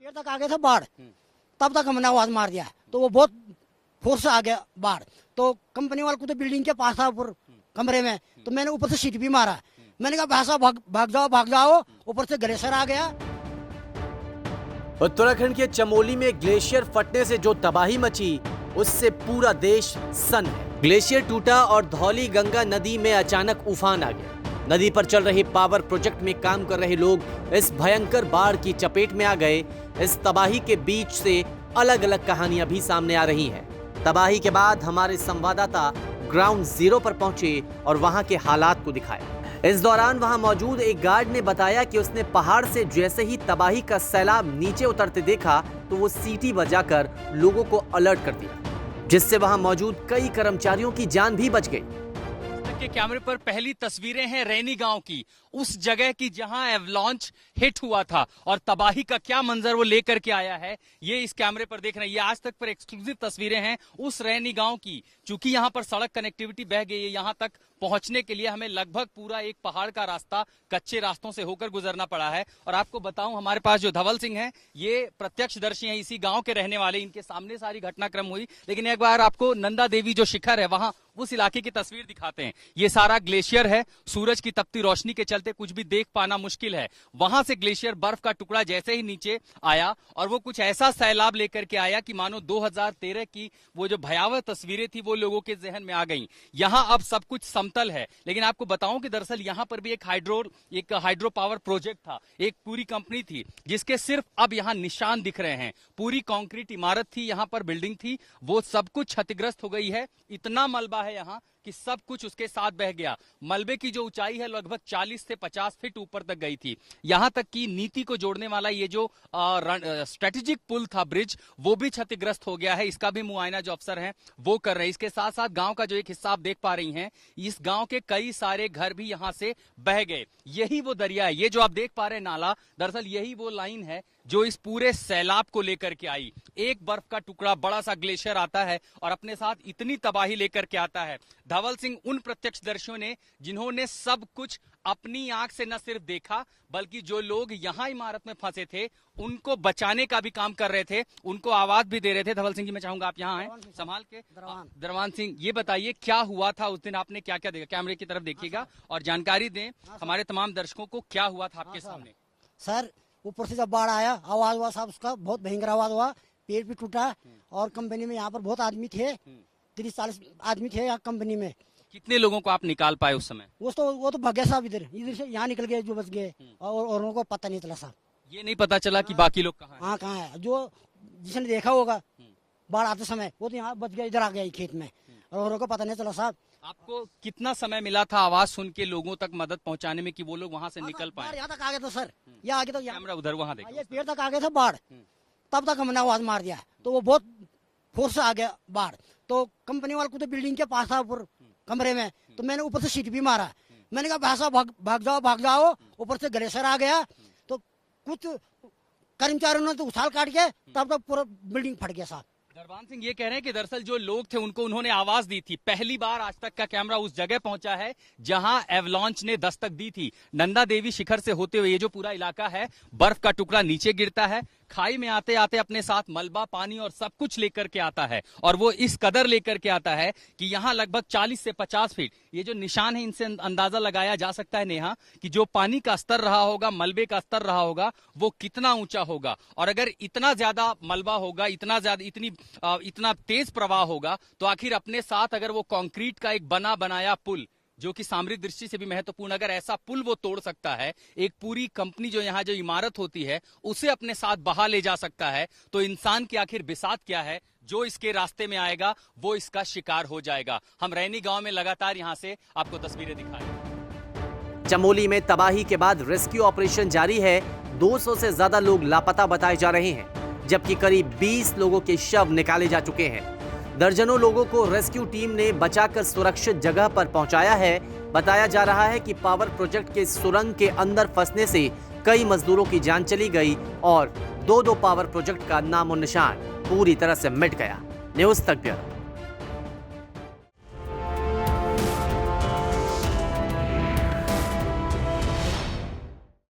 पेड़ तक आ गया था बाढ़, तब तक हमने आवाज मार दिया तो वो बहुत फोर्स से आ गया बाढ़। तो कंपनी वाले को तो बिल्डिंग के पास था ऊपर कमरे में, तो मैंने ऊपर से सीट भी मारा। मैंने कहा भाई साहब भाग जाओ, ऊपर से ग्लेशियर आ गया। उत्तराखंड के चमोली में ग्लेशियर फटने से जो तबाही मची, उससे पूरा देश सन्न है। ग्लेशियर टूटा और धौली गंगा नदी में अचानक उफान आ गया। नदी पर चल रहे पावर प्रोजेक्ट में काम कर रहे लोग इस भयंकर बाढ़ की चपेट में आ गए। इस तबाही के बीच से अलग अलग कहानियां भी सामने आ रही हैं। तबाही के बाद हमारे संवाददाता ग्राउंड जीरो पर पहुंचे और वहां के हालात को दिखाए। इस दौरान वहां मौजूद एक गार्ड ने बताया कि उसने पहाड़ से जैसे ही तबाही का सैलाब नीचे उतरते देखा तो वो सीटी बजाकर लोगों को अलर्ट कर दिया, जिससे वहां मौजूद कई कर्मचारियों की जान भी बच गई। के कैमरे पर पहली तस्वीरें हैं रैनी गांव की, उस जगह की जहां एवलांच हिट हुआ था और तबाही का क्या मंजर वो लेकर के आया है, ये इस कैमरे पर देख रहे हैं। ये आज तक पर एक्सक्लूसिव तस्वीरें हैं उस रैनी गांव की। चूंकि यहां पर सड़क कनेक्टिविटी बह गई है, यहां तक पहुंचने के लिए हमें लगभग पूरा एक पहाड़ का रास्ता कच्चे रास्तों से होकर गुजरना पड़ा है। और आपको बताऊं, हमारे पास जो धवल सिंह हैं, ये प्रत्यक्षदर्शी हैं, इसी गांव के रहने वाले। इनके सामने सारी घटनाक्रम हुई, लेकिन एक बार आपको नंदा देवी जो शिखर है वहां उस इलाके की तस्वीर दिखाते हैं। ये सारा ग्लेशियर है, सूरज की तपती रोशनी के चलते कुछ भी देख पाना मुश्किल है। वहां से ग्लेशियर बर्फ का टुकड़ा जैसे ही नीचे आया और वो कुछ ऐसा सैलाब लेकर के आया कि मानो 2013 की वो जो भयावह तस्वीरें थी वो लोगों के जहन में आ गई। यहां अब सब कुछ समतल है, लेकिन आपको बताऊं कि दरअसल यहां पर भी एक हाइड्रो पावर प्रोजेक्ट था, एक पूरी कंपनी थी जिसके सिर्फ अब यहां निशान दिख रहे हैं। पूरी कंक्रीट इमारत थी, यहां पर बिल्डिंग थी, वो सब कुछ क्षतिग्रस्त हो गई है। इतना मलबा है यहाँ कि सब कुछ उसके साथ बह गया। मलबे की जो ऊंचाई है लगभग 40 से 50 फीट ऊपर तक गई थी। यहां तक कि नीति को जोड़ने वाला ये जो स्ट्रेटेजिक पुल था, ब्रिज, वो भी क्षतिग्रस्त हो गया है। इसका भी मुआयना जो अफसर हैं वो कर रहे हैं। इसके साथ साथ गांव का जो एक हिस्सा आप देख पा रही हैं, इस गांव के कई सारे घर भी यहां से बह गए। यही वो दरिया है, ये जो आप देख पा रहे हैं नाला, दरअसल यही वो लाइन है जो इस पूरे सैलाब को लेकर के आई। एक बर्फ का टुकड़ा, बड़ा सा ग्लेशियर आता है और अपने साथ इतनी तबाही लेकर के आता है। धवल सिंह उन प्रत्यक्षदर्शियों ने जिन्होंने सब कुछ अपनी आंख से न सिर्फ देखा, बल्कि जो लोग यहां इमारत में फंसे थे उनको बचाने का भी काम कर रहे थे, उनको आवाज भी दे रहे थे। धवल सिंह जी, मैं चाहूंगा आप यहाँ आए संभाल के। दरवान सिंह, ये बताइए क्या हुआ था उस दिन, आपने क्या क्या देखा? कैमरे की तरफ देखिएगा और जानकारी दें हमारे तमाम दर्शकों को, क्या हुआ था आपके सामने? सर, ऊपर से जब बाढ़ आया, आवाज हुआ साहब, उसका बहुत भयंकर आवाज हुआ, पेड़ भी टूटा और कंपनी में यहाँ पर बहुत आदमी थे, 30-40 आदमी थे यहाँ कंपनी में। कितने लोगों को आप निकाल पाए उस समय? वो तो भाग गया साहब, इधर से यहाँ निकल गए जो बच गए, और औरों को पता नहीं चला साहब। ये नहीं पता चला कि बाकी लोग कहाँ हैं? हाँ, कहाँ है? जो जिसने देखा होगा बाढ़ आते समय, वो तो यहाँ बच गया, इधर आ गया खेत में, और औरों को पता नहीं चला साहब। आपको कितना समय मिला था आवाज सुन के लोगों तक मदद पहुंचाने में कि वो लोग वहां से निकल पाए? यहाँ तक आ गया था सर, यहाँ आगे तो कैमरा उधर वहां देखो। ये पेड़ तक आ गया था बाढ़, तब तक हमने आवाज मार दिया तो वो बहुत फोर्स से आ गया बाढ़। तो कंपनी वाले को तो बिल्डिंग के पास था ऊपर कमरे में, तो मैंने ऊपर से सीट भी मारा। मैंने कहा भाई साहब भाग जाओ, ऊपर से ग्लेशियर आ गया। तो कुछ कर्मचारियों ने तो उछाल काट के तब तक पूरा बिल्डिंग फट गया साहब। दरबान सिंह ये कह रहे हैं कि दरअसल जो लोग थे उनको उन्होंने आवाज दी थी। पहली बार आज तक का कैमरा उस जगह पहुंचा है जहां एवलांच ने दस्तक दी थी। नंदा देवी शिखर से होते हुए ये जो पूरा इलाका है, बर्फ का टुकड़ा नीचे गिरता है, खाई में आते आते अपने साथ मलबा, पानी और सब कुछ लेकर के आता है। और वो इस कदर लेकर के आता है कि यहाँ लगभग 40 से 50 फीट, ये जो निशान है इनसे अंदाजा लगाया जा सकता है नेहा कि जो पानी का स्तर रहा होगा, मलबे का स्तर रहा होगा, वो कितना ऊंचा होगा। और अगर इतना ज्यादा मलबा होगा, इतना तेज प्रवाह होगा, तो आखिर अपने साथ अगर वो कंक्रीट का एक बना बनाया पुल, जो कि सामरिक दृष्टि से भी महत्वपूर्ण, अगर ऐसा पुल वो तोड़ सकता है, एक पूरी कंपनी जो यहाँ जो इमारत होती है उसे अपने साथ बहा ले जा सकता है, तो इंसान की आखिर बिसात क्या है? जो इसके रास्ते में आएगा वो इसका शिकार हो जाएगा। हम रैनी गांव में लगातार यहाँ से आपको तस्वीरें दिखाएं। चमोली में तबाही के बाद रेस्क्यू ऑपरेशन जारी है। 200 से ज्यादा लोग लापता बताए जा रहे हैं, जबकि करीब 20 लोगों के शव निकाले जा चुके हैं। दर्जनों लोगों को रेस्क्यू टीम ने बचाकर सुरक्षित जगह पर पहुंचाया है। बताया जा रहा है कि पावर प्रोजेक्ट के सुरंग के अंदर फंसने से कई मजदूरों की जान चली गई और 2 पावर प्रोजेक्ट का नामो निशान पूरी तरह से मिट गया। न्यूज़ तक ब्यूरो।